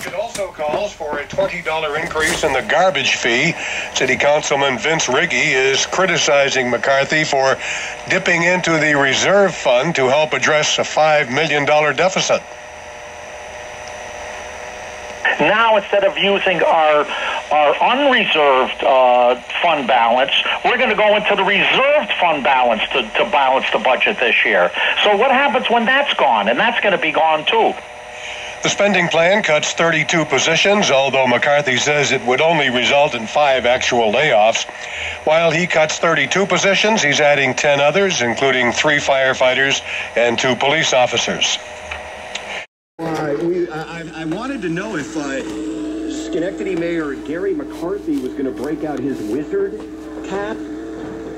It also calls for a $20 increase in the garbage fee. City Councilman Vince Riggi is criticizing McCarthy for dipping into the reserve fund to help address a $5 million deficit. Now, instead of using our unreserved fund balance, we're going to go into the reserved fund balance to balance the budget this year. So what happens when that's gone? And that's going to be gone, too. The spending plan cuts 32 positions, although McCarthy says it would only result in 5 actual layoffs. While he cuts 32 positions, he's adding 10 others, including 3 firefighters and 2 police officers. I wanted to know if Schenectady Mayor Gary McCarthy was going to break out his wizard cap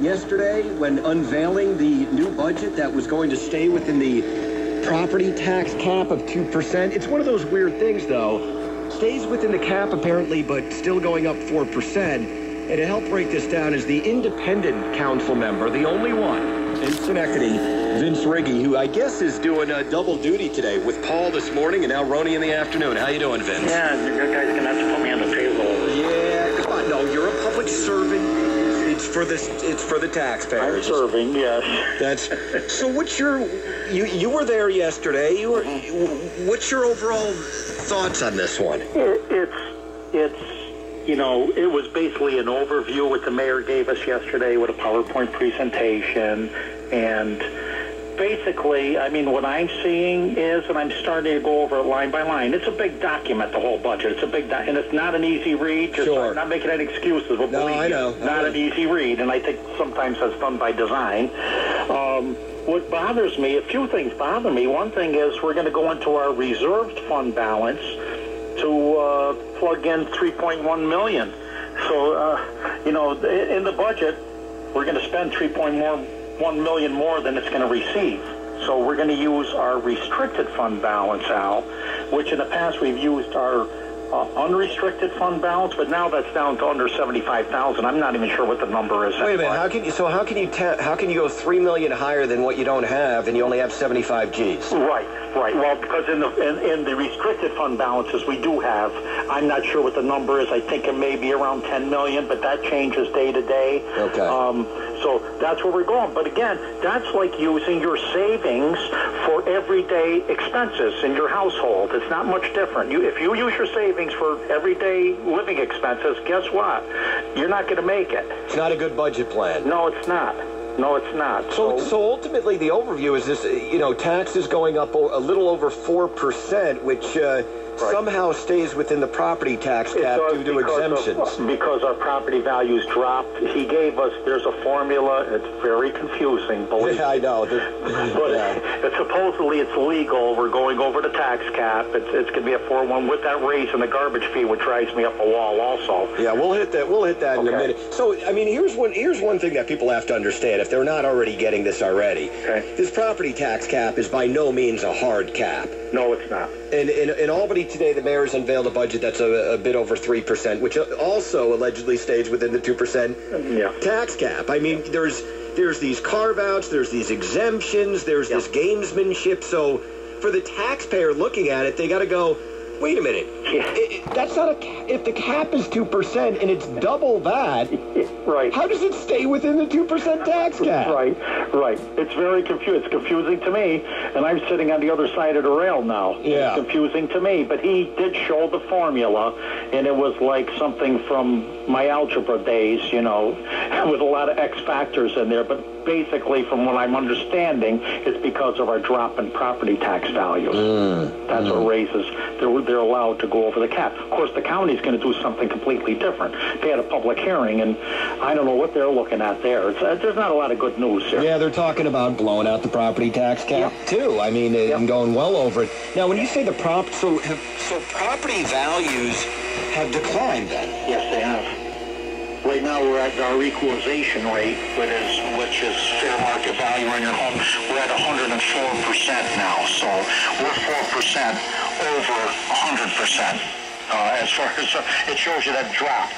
yesterday when unveiling the new budget that was going to stay within the property tax cap of 2%. It's one of those weird things, though. Stays within the cap, apparently, but still going up 4%. And to help break this down is the independent council member, the only one in Schenectady, Vince Riggi, who I guess is doing double duty today with Paul this morning and now Roney in the afternoon. How you doing, Vince? Yeah, you guys are going to have to put me on the payroll. Yeah, come on. No, you're a public servant. It's for the taxpayers. I'm serving, yes. That's so. What's your you were there yesterday. What's your overall thoughts on this one? It's you know, it was basically an overview what the mayor gave us yesterday with a PowerPoint presentation. And basically, I mean, what I'm seeing is, and I'm starting to go over it line by line, it's a big document, the whole budget. It's a big and it's not an easy read. Sure. I'm not making any excuses, but no, I know. Not an easy read, and I think sometimes that's done by design. What bothers me, a few things bother me. One thing is we're going to go into our reserved fund balance to plug in $3.1 million. So, you know, in the budget, we're going to spend $3.1 million more than it's going to receive. So we're going to use our restricted fund balance, Al, which in the past we've used our unrestricted fund balance, but now that's down to under $75,000. I'm not even sure what the number is. Wait a minute. How can you go $3 million higher than what you don't have, and you only have 75 Gs? Right. Well, because in the restricted fund balances we do have, I'm not sure what the number is. I think it may be around 10 million, but that changes day to day. Okay. So that's where we're going. But again, that's like using your savings for everyday expenses in your household. It's not much different. If you use your savings for everyday living expenses, guess what? You're not going to make it. It's not a good budget plan. No, it's not. No, it's not. So ultimately, the overview is this: taxes going up a little over 4%, which somehow stays within the property tax cap due to exemptions. Because our property values dropped. He gave us. There's a formula. It's very confusing. Yeah, I know. But supposedly it's legal. We're going over the tax cap. It's going to be a 4-1 with that raise in the garbage fee, which drives me up a wall. Also. Yeah, we'll hit that. We'll hit that in a minute. So I mean, here's one thing that people have to understand if they're not already getting this already. Okay. This property tax cap is by no means a hard cap. No, it's not. In Albany today, the mayor's unveiled a budget that's a bit over 3%, which also allegedly stays within the 2% tax cap. I mean, there's these carve-outs, there's these exemptions, there's this gamesmanship. So for the taxpayer looking at it, they got to go, wait a minute. That's not if the cap is 2% and it's double that, right? How does it stay within the 2% tax cap? Right. It's very confusing. It's confusing to me, and I'm sitting on the other side of the rail now. Yeah. It's confusing to me, but he did show the formula, and it was like something from my algebra days, with a lot of X factors in there, but basically, from what I'm understanding, it's because of our drop in property tax values. That's what raises. They're allowed to go over the cap. Of course, the county's going to do something completely different. They had a public hearing, and I don't know what they're looking at there. There's not a lot of good news here. Yeah, they're talking about blowing out the property tax cap too. I mean, and going well over it. Now, when you say the so property values have declined, then? Yes, they have. Right now, we're at our equalization rate, which is fair market value on your home. We're at 104% now, so we're 4% over 100%. As far as it shows you that dropped.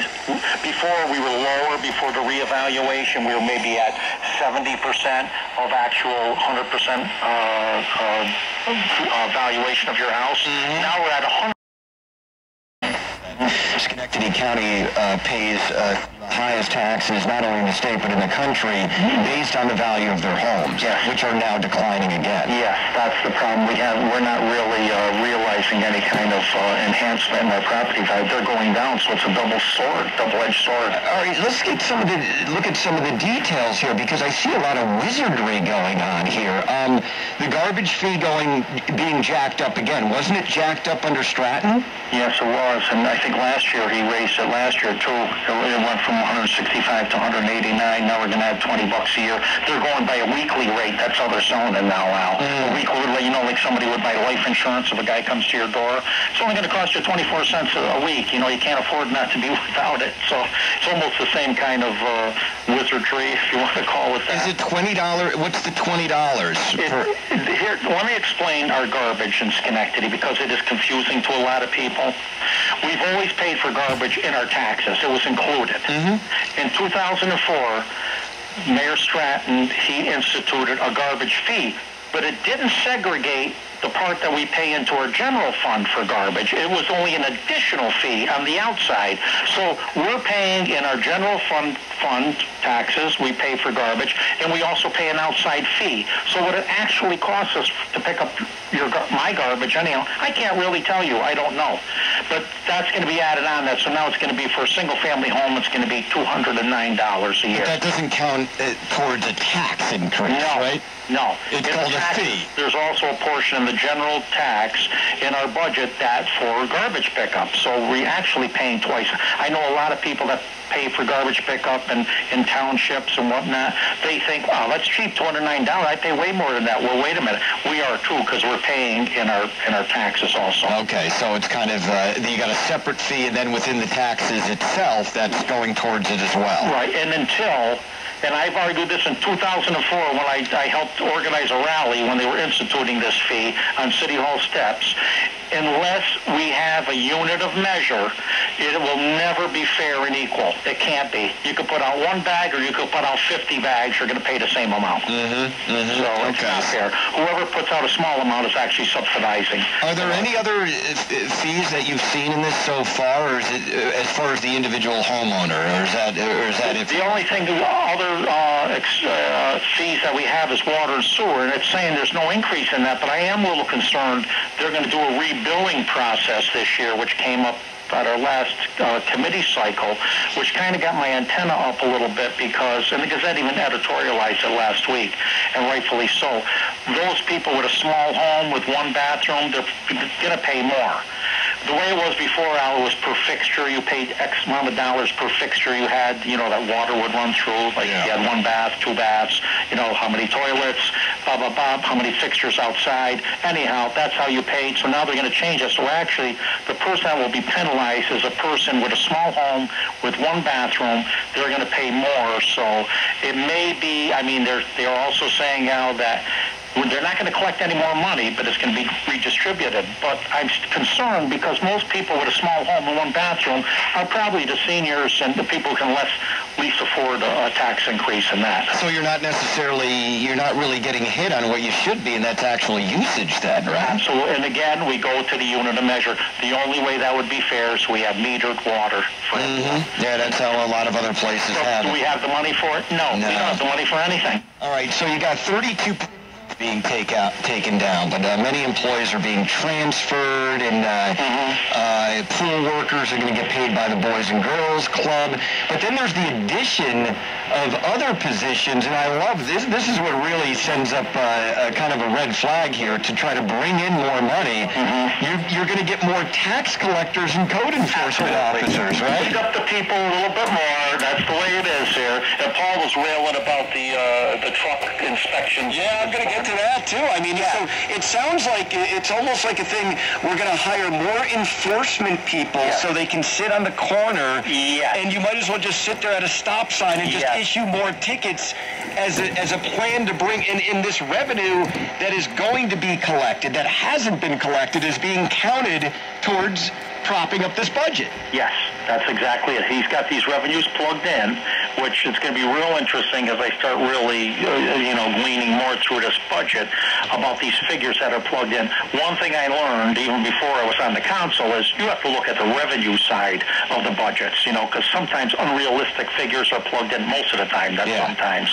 Before we were lower, before the reevaluation, we were maybe at 70% of actual 100% valuation of your house. Now we're at 100%. Schenectady County pays the highest taxes, not only in the state but in the country, based on the value of their homes, which are now declining again. Yes, that's the problem we have. We're not really realizing any kind of enhancement in our property value. They're going down, so it's a double-edged sword. All right, let's get look at some of the details here, because I see a lot of wizardry going on here. The garbage fee being jacked up again. Wasn't it jacked up under Stratton? Yes, it was, and I think last year he raised it. Last year too, it went from 165 to 189. Now we're going to add $20 a year. They're going by a weekly rate. That's how they're selling it now, Al. A weekly, like somebody would buy life insurance if a guy comes to your door. It's only going to cost you 24 cents a week. You can't afford not to be without it. So it's almost the same kind of wizardry, if you want to call it that. Is it $20? What's the $20? Here, let me explain our garbage in Schenectady, because it is confusing to a lot of people. We've always paid for garbage in our taxes. It was included. In 2004, Mayor Stratton, he instituted a garbage fee, but it didn't segregate the part that we pay into our general fund for garbage. It was only an additional fee on the outside. So we're paying in our general fund taxes, we pay for garbage, and we also pay an outside fee. So what it actually costs us to pick up my garbage, anyhow, I can't really tell you. I don't know. But that's going to be added on that. So now it's going to be, for a single-family home, it's going to be $209 a year. But that doesn't count towards a tax increase, right? No. It's called a fee. There's also a portion in the general tax in our budget that for garbage pickup. So we're actually paying twice. I know a lot of people that pay for garbage pickup in townships and whatnot. They think, wow, that's cheap, $209. I pay way more than that. Well, wait a minute. We are too, because we're paying in our taxes also. Okay, so it's kind of, you got a separate fee, and then within the taxes itself, that's going towards it as well. Right, and I've argued this in 2004 when I helped organize a rally when they were instituting this fee on City Hall steps. Unless we have a unit of measure, it will never be fair and equal. It can't be. You could put out one bag or you could put out 50 bags. You're going to pay the same amount. So it's not fair. Whoever puts out a small amount is actually subsidizing. Are there any other fees that you've seen in this so far, or is it as far as the individual homeowner, or is that it? The only thing, other fees that we have is water and sewer, and it's saying there's no increase in that, but I am a little concerned they're going to do a rebilling process this year, which came up at our last committee cycle, which kind of got my antenna up a little bit, because, and the Gazette even editorialized it last week, and rightfully so, those people with a small home with one bathroom, they're going to pay more. The way it was before, Al, it was per fixture. You paid X amount of dollars per fixture you had, that water would run through. Like you had one bath, two baths, how many toilets, blah, blah, blah, how many fixtures outside. Anyhow, that's how you paid. So now they're going to change it. So actually, the person that will be penalized is a person with a small home with one bathroom. They're going to pay more. So it may be, they're also saying now that they're not going to collect any more money, but it's going to be redistributed. But I'm concerned because most people with a small home and one bathroom are probably the seniors and the people who can least afford a tax increase in that. So you're not really getting hit on what you should be, and that's actually usage then, right? Absolutely. And again, we go to the unit of measure. The only way that would be fair is we have metered water for everyone. Yeah, that's how a lot of other places have it. Do we have the money for it? No, we don't have the money for anything. All right, so you got 32 being taken down, but many employees are being transferred, and pool workers are going to get paid by the Boys and Girls Club. But then there's the addition of other positions, and I love this. This is what really sends up a kind of a red flag here to try to bring in more money. You're going to get more tax collectors and code enforcement officers, right? Beat up the people a little bit more. That's the way it is here. And Paul was railing about the truck inspections. Yeah, I'm going to get to that too. So it sounds like it's almost like a thing. We're going to hire more enforcement people so they can sit on the corner, and you might as well just sit there at a stop sign and just issue more tickets as a plan to bring in this revenue that is going to be collected, that hasn't been collected, is being counted towards propping up this budget. Yes, that's exactly it. He's got these revenues plugged in, which is going to be real interesting as I start really, gleaning more through this budget. about these figures that are plugged in. One thing I learned even before I was on the council is you have to look at the revenue side of the budgets, because sometimes unrealistic figures are plugged in most of the time, not sometimes.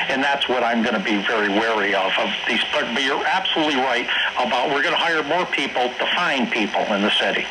And that's what I'm going to be very wary of these. But you're absolutely right about we're going to hire more people to find people in the city.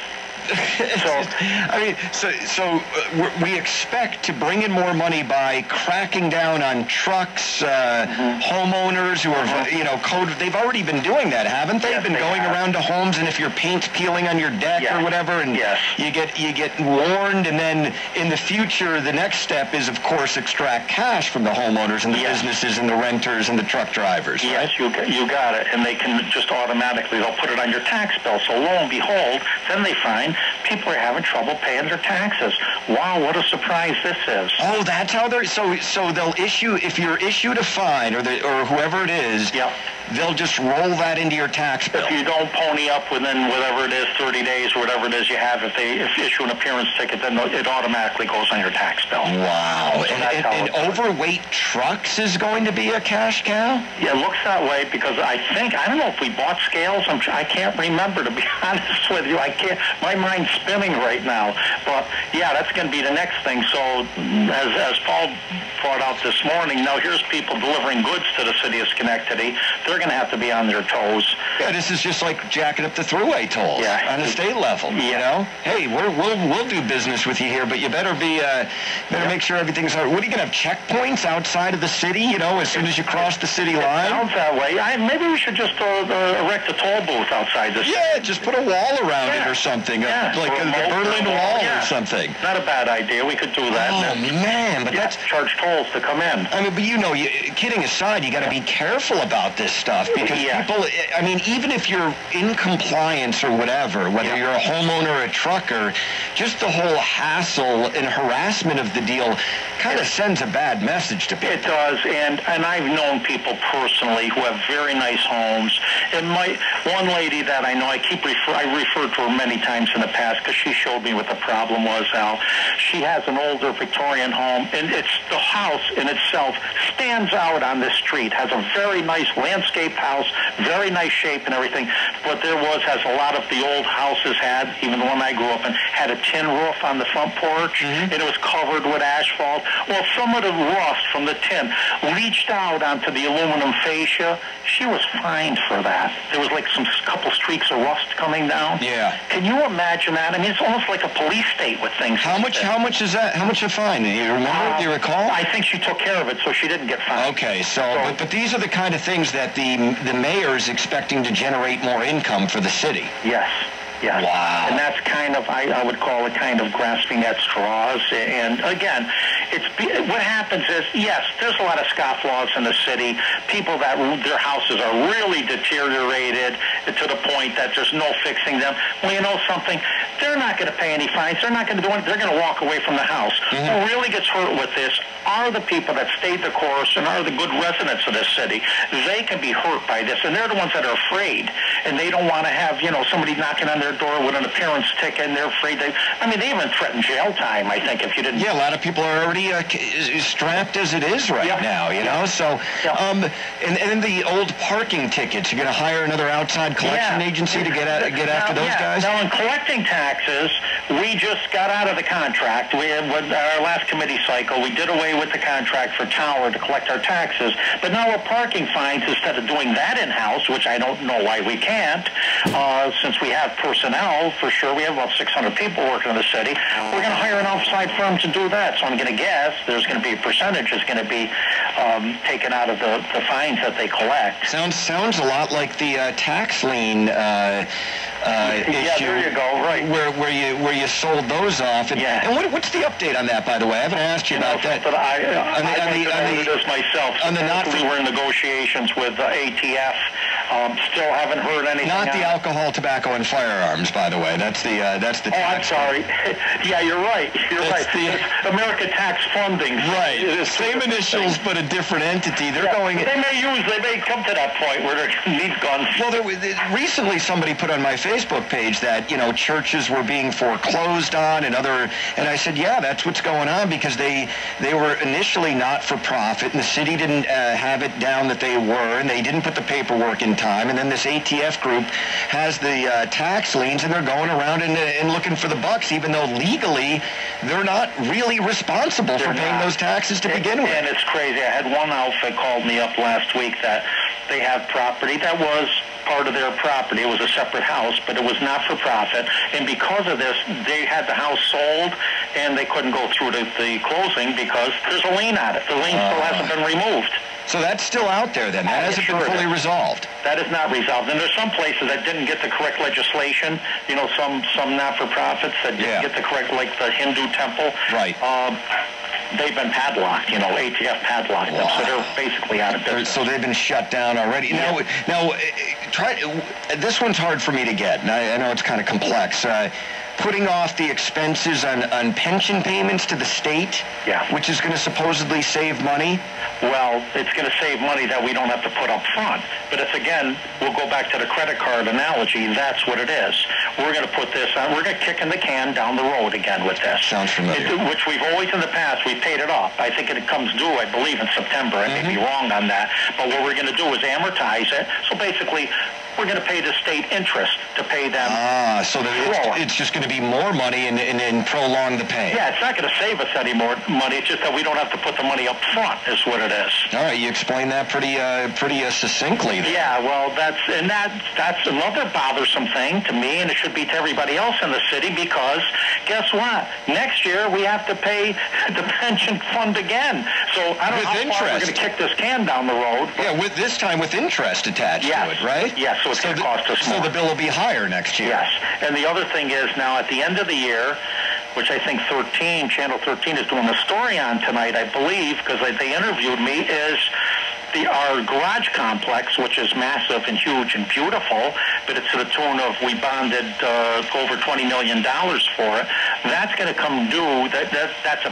We expect to bring in more money by cracking down on trucks, homeowners who are, coded. They've already been doing that, haven't they? Yes, been going around to homes, and if your paint's peeling on your deck or whatever, and you get warned, and then in the future, the next step is, of course, extract cash from the homeowners and the businesses and the renters and the truck drivers. Yes, right? you got it, and they can just automatically, they'll put it on your tax bill. So lo and behold, then they find people are having trouble paying their taxes. Wow, what a surprise this is. Oh, that's how they're... So they'll issue... If you're issued a fine, or whoever it is, they'll just roll that into your tax bill. If you don't pony up within whatever it is, 30 days or whatever it is you have, if they issue an appearance ticket, then it automatically goes on your tax bill. Wow. So and overweight trucks is going to be a cash cow? Yeah, it looks that way because I don't know if we bought scales. I can't remember, to be honest with you. I can't... My mind's spinning right now. But, that's going to be the next thing. So, as Paul brought out this morning, now here's people delivering goods to the city of Schenectady. They're going to have to be on their toes. Yeah, this is just like jacking up the thruway tolls on the state level. Hey, we'll do business with you here, but you better be make sure everything's... What, are you going to have checkpoints outside of the city, as soon as you cross the city line? It sounds that way. Maybe we should just erect a toll booth outside the city. Yeah, just put a wall around it or something, like the Berlin Wall or something. Not a bad idea. We could do that. Oh, man, but that's... Charge tolls to come in. I mean, but kidding aside, you got to be careful about this stuff because people, even if you're in compliance or whatever, whether you're a homeowner or a trucker, just the whole hassle and harassment of the deal kind of sends a bad message to people. It does, and I've known people personally who have very nice homes. And one lady that I know, I referred to her many times in the past because she showed me what the problem was, Al. She has an older Victorian home, and the house in itself stands out on this street, has a very nice landscaped house, very nice shape and everything, but has a lot of the old houses had, even the one I grew up in, had a tin roof on the front porch, and it was covered with asphalt. Well, some of the rust from the tin leached out onto the aluminum fascia. She was fined for that. There was like couple streaks of rust coming down. Yeah. Can you imagine that? I mean, it's almost like a police state with things. How much is that? How much a fine? Do you remember? Do you recall? I think she took care of it, so she didn't get fined. Okay, but these are the kind of things that the mayor is expecting to generate more income for the city. Yes. Yes. Wow. And that's kind of, I would call it kind of grasping at straws. And again, what happens is, yes, there's a lot of scofflaws in the city. People that their houses are really deteriorated to the point that there's no fixing them. Well, you know something? They're not going to pay any fines. They're not going to do anything. They're going to walk away from the house. Who really gets hurt with this are the people that stayed the course and are the good residents of this city. They can be hurt by this, and they're the ones that are afraid, and they don't want to have, somebody knocking on their door with an appearance ticket, and they're afraid they even threaten jail time, I think, if you didn't... Yeah, a lot of people are already strapped as it is right now, so... And then the old parking tickets, you're going to hire another outside collection agency to get after those guys? Now, in collecting taxes, we just got out of the contract. With our last committee cycle, we did away with the contract for Tower to collect our taxes, but now we're parking fines instead of doing that in-house, which I don't know why we can't, since we have personnel, for sure. We have about 600 people working in the city. We're going to hire an outside firm to do that, so I'm going to guess there's going to be a percentage that's going to be taken out of the fines that they collect. Sounds a lot like the tax lien issue. There you go, right. Where you sold those off. And what's the update on that, by the way? I haven't asked you about that. We were in negotiations with ATF. Still haven't heard anything. Not the alcohol, tobacco, and firearms, by the way. That's the I'm sorry. Yeah, you're right. It's America Tax Funding. Right. Same initials, but a different entity. They may come to that point where they need guns. Well, recently somebody put on my Facebook page that churches were being foreclosed on and I said, yeah, that's what's going on because they were initially not for profit and the city didn't have it down that they were, and they didn't put the paperwork in in time, and then this ATF group has the tax liens, and they're going around and looking for the bucks, even though legally they're not really responsible for paying those taxes to begin with. And it's crazy. I had one outfit called me up last week that they have property that was part of their property. It was a separate house, but it was not for profit. And because of this, they had the house sold, and they couldn't go through the closing because there's a lien on it. The lien still hasn't been removed. So that's still out there then. That hasn't been fully resolved. That is not resolved. And there's some places that didn't get the correct legislation. You know, some not-for-profits that didn't get the correct, like the Hindu temple. Right. They've been padlocked, you know, ATF padlocked them, so they're basically out of business. So they've been shut down already. Now, this one's hard for me to get, and I know it's kind of complex. Putting off the expenses on pension payments to the state, which is going to supposedly save money? Well, it's going to save money that we don't have to put up front. But it's, again, we'll go back to the credit card analogy. That's what it is. We're going to put this on. We're going to kick in the can down the road again with this. Sounds familiar. Which we've always in the past, we've paid it off. I think it comes due, I believe, in September. I may be wrong on that. But what we're going to do is amortize it. So basically, we're going to pay the state interest to pay them. So it's just going to be more money and prolong the pay. Yeah, it's not going to save us any more money. It's just that we don't have to put the money up front is what it is. All right, you explained that pretty succinctly there. Yeah, well, that's another bothersome thing to me, and it should be to everybody else in the city, because guess what? Next year we have to pay the pension fund again. So I don't know how far we're going to kick this can down the road. Yeah, with this time with interest attached to it, right? Yes. So it's going to cost us more. So the bill will be higher next year. Yes. And the other thing is now at the end of the year, which I think Channel 13 is doing a story on tonight, I believe, because they interviewed me, is our garage complex, which is massive and huge and beautiful, but it's to the tune of, we bonded over $20 million for it. That's going to come due. That's a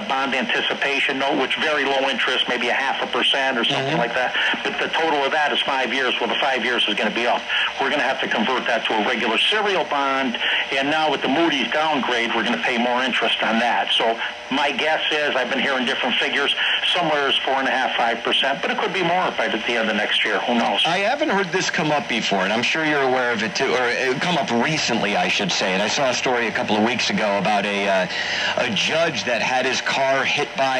bond anticipation note, which very low interest, maybe 0.5% or something like that. But the total of that is 5 years. Well, the 5 years is going to be up. We're going to have to convert that to a regular serial bond, and now with the Moody's downgrade, we're going to pay more interest on that. So my guess is, I've been hearing different figures, somewhere is 4.5%, 5%, but it could be more by the end of next year. Who knows? I haven't heard this come up before, and I'm sure you're aware of it too, or it come up recently, I should say. And I saw a story a couple of weeks ago about a judge that had his car hit by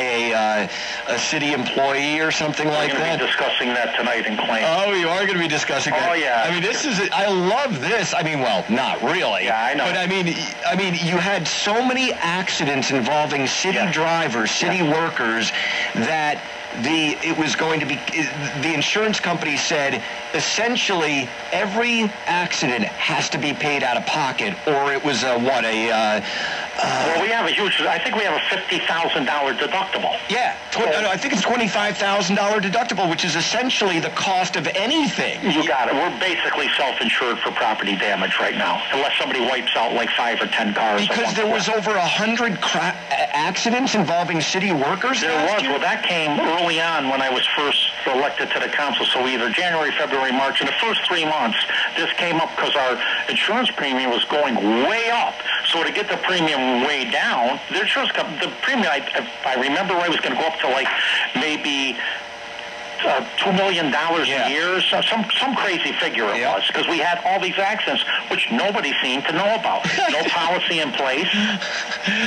a city employee or something like that. We're going to be discussing that tonight in claim. Oh, you are going to be discussing that? Oh, yeah. I mean, I love this. I mean, well, not really. Yeah, I know. But I mean, you had so many accidents involving city drivers, city workers, that it was going to be, the insurance company said essentially every accident has to be paid out of pocket, or it was well, we have I think we have a $50,000 deductible. Yeah, I think it's $25,000 deductible, which is essentially the cost of anything. You got it. We're basically self-insured for property damage right now, unless somebody wipes out like 5 or 10 cars. Because there was over 100 accidents involving city workers. There was. Well, that came early on when I was first elected to the council. So either January, February, March. In the first 3 months, this came up because our insurance premium was going way up. So to get the premium way down, the insurance company, the premium, if I remember right, was going to go up to like maybe $2 million a year, some crazy figure it was, because we had all these accidents, which nobody seemed to know about. No policy in place.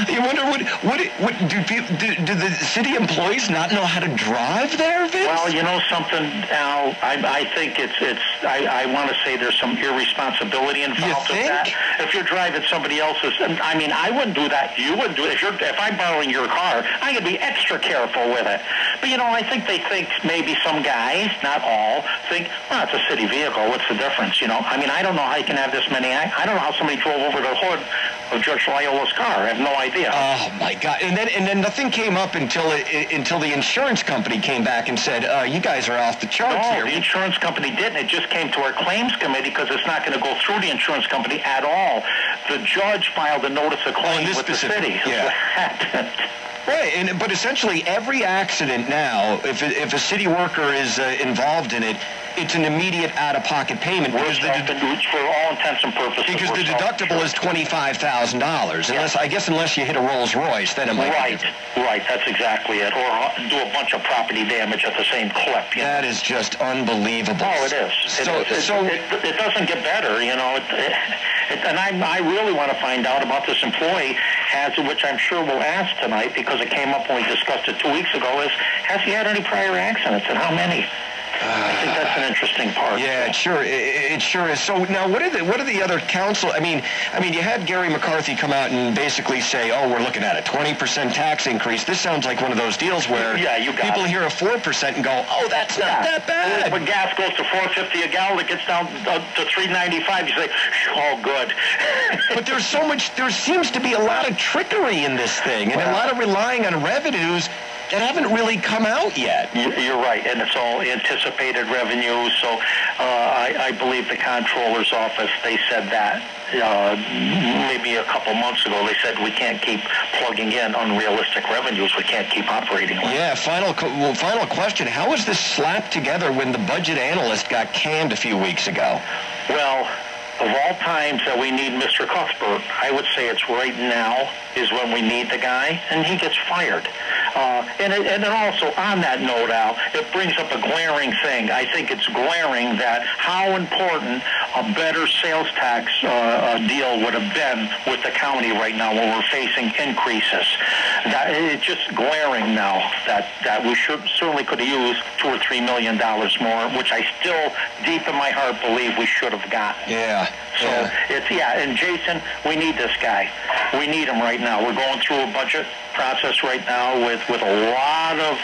You wonder, do the city employees not know how to drive there, Vince? Well, you know something, Al, I think I want to say there's some irresponsibility involved with that. If you're driving somebody else's, I mean, I wouldn't do that. You wouldn't do it. If I'm borrowing your car, I'm going to be extra careful with it. But, you know, I think they think maybe some guys, not all, think, well, it's a city vehicle. What's the difference, you know? I mean, I don't know how you can have this many. I don't know how somebody drove over the hood of Judge Loyola's car. I have no idea. Oh, my God. And then nothing came up until the insurance company came back and said, you guys are off the charts here. No, the insurance company didn't. It just came to our claims committee because it's not going to go through the insurance company at all. the judge filed a notice of claim with the city. Yeah. Right, but essentially every accident now, if a city worker is involved in it, it's an immediate out-of-pocket payment because for all intents and purposes. Because the deductible is $25,000. Unless you hit a Rolls Royce, then it might. Right. That's exactly it. Or do a bunch of property damage at the same clip. That is just unbelievable. Oh, it is. It doesn't get better, you know. And I really want to find out about this employee, which I'm sure we'll ask tonight because it came up when we discussed it 2 weeks ago. Has he had any prior accidents and how many? I think that's an interesting part. Yeah, it sure is. So now, what are the other council? I mean, you had Gary McCarthy come out and basically say, "Oh, we're looking at a 20% tax increase." This sounds like one of those deals where people hear a 4% and go, "Oh, that's not that bad." When gas goes to $4.50 a gallon, it gets down to $3.95. You say, "Oh, good." But there seems to be a lot of trickery in this thing, and a lot of relying on revenues that haven't really come out yet. You're right, and it's all anticipated revenue. So I believe the comptroller's office, they said that maybe a couple months ago. They said we can't keep plugging in unrealistic revenues. We can't keep operating like that. Yeah, final question. How was this slapped together when the budget analyst got canned a few weeks ago? Well, of all times that we need Mr. Cuthbert, I would say it's right now is when we need the guy, and he gets fired. And then also, on that note, Al, it brings up a glaring thing. I think it's glaring that how important a better sales tax deal would have been with the county right now when we're facing increases. It's just glaring now that we certainly could have used $2 or $3 million more, which I still, deep in my heart, believe we should have gotten. Yeah. So and Jason, we need this guy. We need him right now. We're going through a budget process right now with a lot of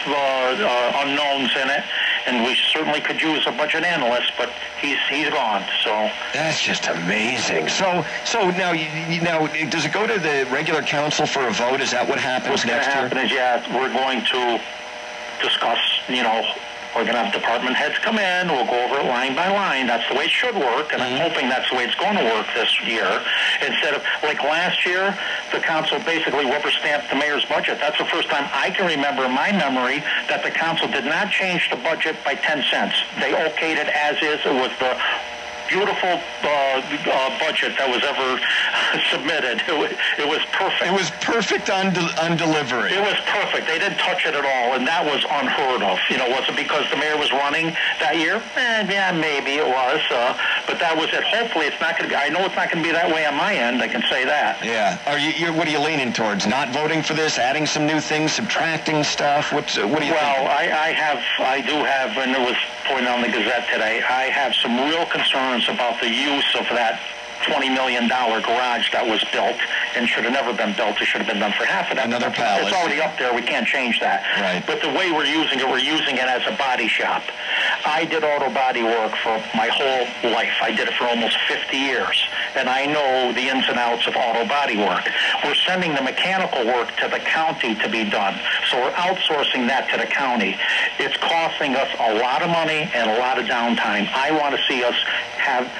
unknowns in it, and we certainly could use a budget analyst, but he's gone. So that's just amazing. So now does it go to the regular council for a vote? Is that what happens next year? What's going to happen is we're going to discuss, we're going to have department heads come in. We'll go over it line by line. That's the way it should work, and I'm hoping that's the way it's going to work this year. Instead of, like last year, the council basically rubber-stamped the mayor's budget. That's the first time I can remember in my memory that the council did not change the budget by 10 cents. They okayed it as is. It was the beautiful budget that was ever submitted. It was perfect. It was perfect on delivery. It was perfect. They didn't touch it at all, and that was unheard of. Was it because the mayor was running that year? Yeah, maybe it was. But that was it. Hopefully, it's not going to be. I know it's not going to be that way on my end. I can say that. Yeah. What are you leaning towards? Not voting for this? Adding some new things? Subtracting stuff? What do you think? Well, I do have, and it was pointed out in the Gazette today, I have some real concerns about the use of that $20 million garage that was built and should have never been built. It should have been done for half of that. Another palace. It's already up there. We can't change that. Right. But the way we're using it as a body shop. I did auto body work for my whole life. I did it for almost 50 years. And I know the ins and outs of auto body work. We're sending the mechanical work to the county to be done. So we're outsourcing that to the county. It's costing us a lot of money and a lot of downtime. I want to see us have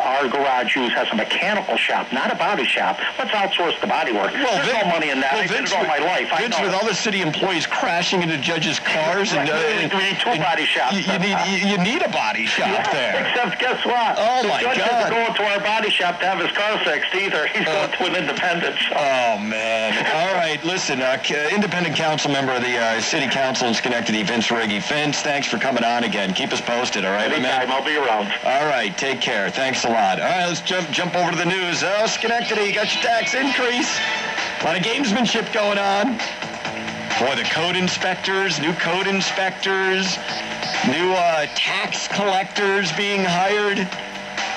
our garage used as a mechanical shop, not a body shop. Let's outsource the body work. Well, There's no money in that. I did it all my life. Vince, with all the city employees crashing into judges' cars, we need two body shops. You need a body shop there. Except guess what? Oh my God! The judge isn't going to our body shop to have his car fixed either. He's going to an independent. Oh man! All right, listen, independent council member of the city council in Schenectady, Vince Riggi. Vince, thanks for coming on again. Keep us posted, all right, Anytime, I'll be around. All right, take care. Thanks a lot. All right, let's jump over to the news. Schenectady, you got your tax increase. A lot of gamesmanship going on. Boy, the code inspectors, new tax collectors being hired.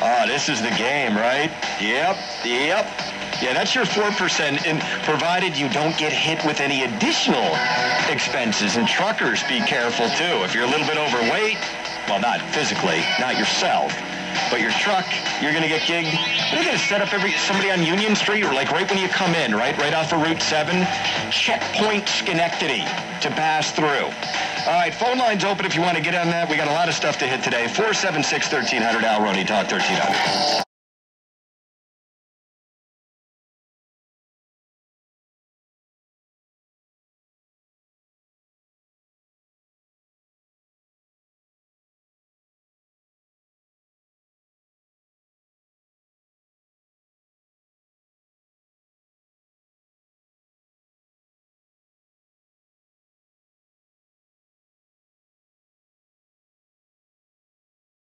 Oh, this is the game, right? Yep. Yeah, that's your 4%, and provided you don't get hit with any additional expenses. And truckers, be careful, too. If you're a little bit overweight, well, not physically, not yourself, but your truck, you're going to get gigged. They're going to set up somebody on Union Street, or like right when you come in, right off of Route 7, checkpoint Schenectady to pass through. All right, phone line's open if you want to get on that. We got a lot of stuff to hit today. 476-1300, Al Roney, Talk 1300.